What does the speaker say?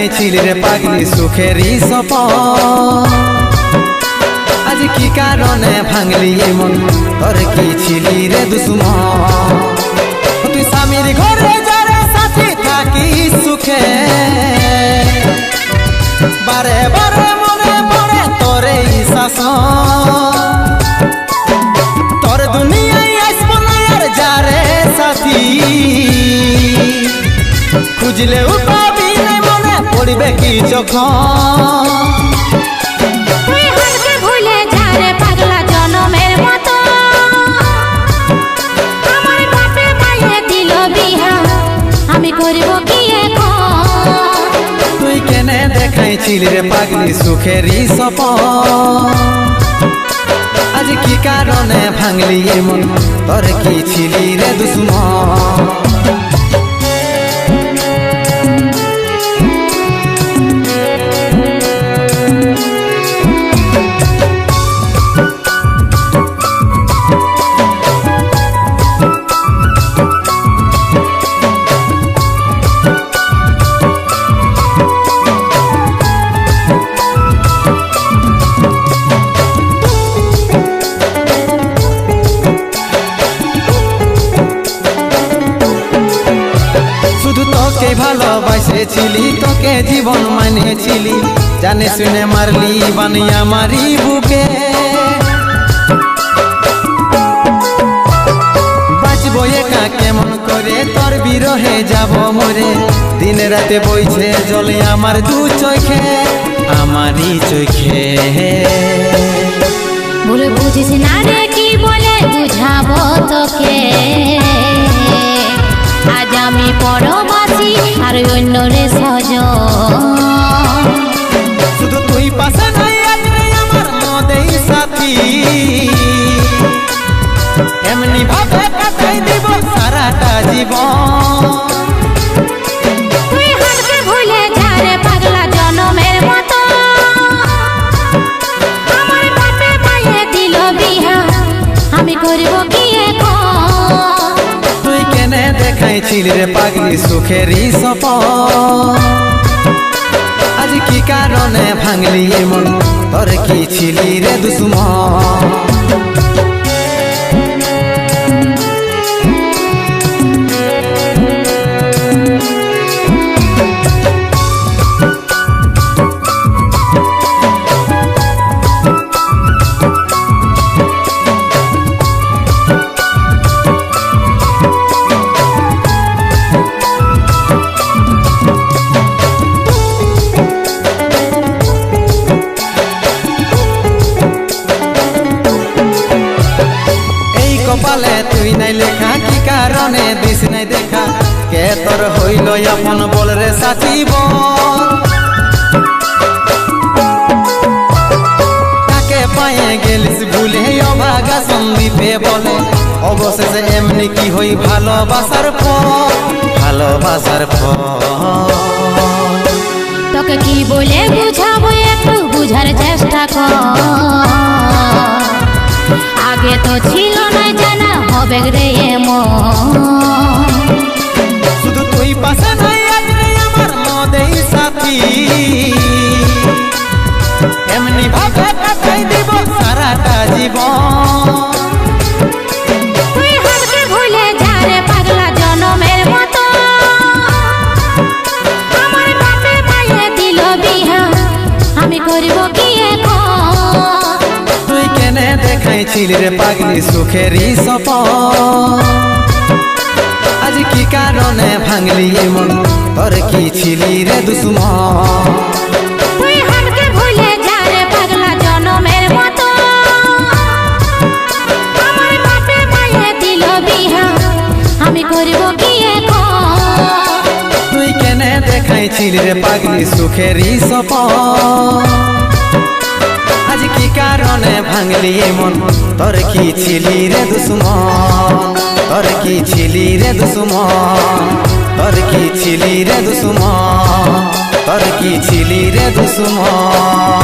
দেখাইছিলি রে পাগলি সুখেরই সপন আজ কি কারণে ভাঙলি মন তোর কি ছিলি রে দুশ্মন তুই স্বামীর ঘরে যারে সাথে থাকি সুখে বারে বারে মনে পড়ে তোর এই শাসন তোর দুনিয়ায় আসবো না আর যারে সাথী খুঁজলেও পাবি না মনে পড়বে কি যখন তুই কেনে দেখাইছিলি রে পাগলি সুখেরই সপন আজ কি কারণে ভাঙলি মন তোর কি ছিলি রে দুশ্মন তোকে ভালোবাসেছিলি তোকে জীবন মানেছিলি জানে শুনে মারলি বানিয়া মারি বুকে বাঁচবো একা কেমন করে তোর বিরহে যাব মরে দিন রাতে বইছে জলে আমার দু চোখে আমারই চোখে বলে বুঝিস না রে কি বলে বুঝাবো তোকে আজ আমি পরবাসী আর অন্য রে সজন শুধু তুই পাশে নাই আজ রে আমার মদেই সাথী এমনি ভাবে কাটাই দিব সারাটা জীবন তুই হারকে ভুলে যা রে পাগলা জনমের মতো আমার বাপে মায়ে দিল বিহা আমি করব কি এখন তুই কেনে দেখাইছিলি রে পাগলি সুখেরই সপন আজ কি কারণে ভাঙলি মন তোর কি ছিলি রে দুশ্মন কপালে তুই নাই লেখা কি কারণে দিস নাই দেখা কে তোর হইল আপন বল রে সাথী বল কাকে পায়ে গেলিস ভুলে অভাগা সন্দীপে বলে অবশেষে এমনি কি হই ভালোবাসার ফল ভালোবাসার ফল তোকে কি বলে বুঝাবো একটু বুঝার চেষ্টা কর আগে তো ছিল না জানা হবে রে এমন শুধু তুই পাশে নাই আজ রে আমার মদেই সাথী এমনি ভাবে কাটাই দিব সারাটা জীবন তুই হারকে ভুলে যা রে পাগলা জনমের মতো আমার বাপে মায়ে দিল বিহা আমি করব কি এখন তুই কেনে দেখাইছিলি রে পাগলি সুখেরই সপন আজ কি কারণে ভাঙলি মন তোর কি ছিলি রে দুশ্মন তুই হারকে ভুলে যা রে পাগলা জনমের মতো আমার বাপে মায়ে দিল বিহা আমি করব কি এখন তুই কেনে দেখাইছিলি রে পাগলি সুখেরই সপন আজ কি কারণে ভাঙলি মন তোর কি ছিলি রে দুশ্মন তোর কি ছিলি রে দুশ্মন তোর কি ছিলি রে দুশ্মন তোর কি ছিলি রে দুশ্মন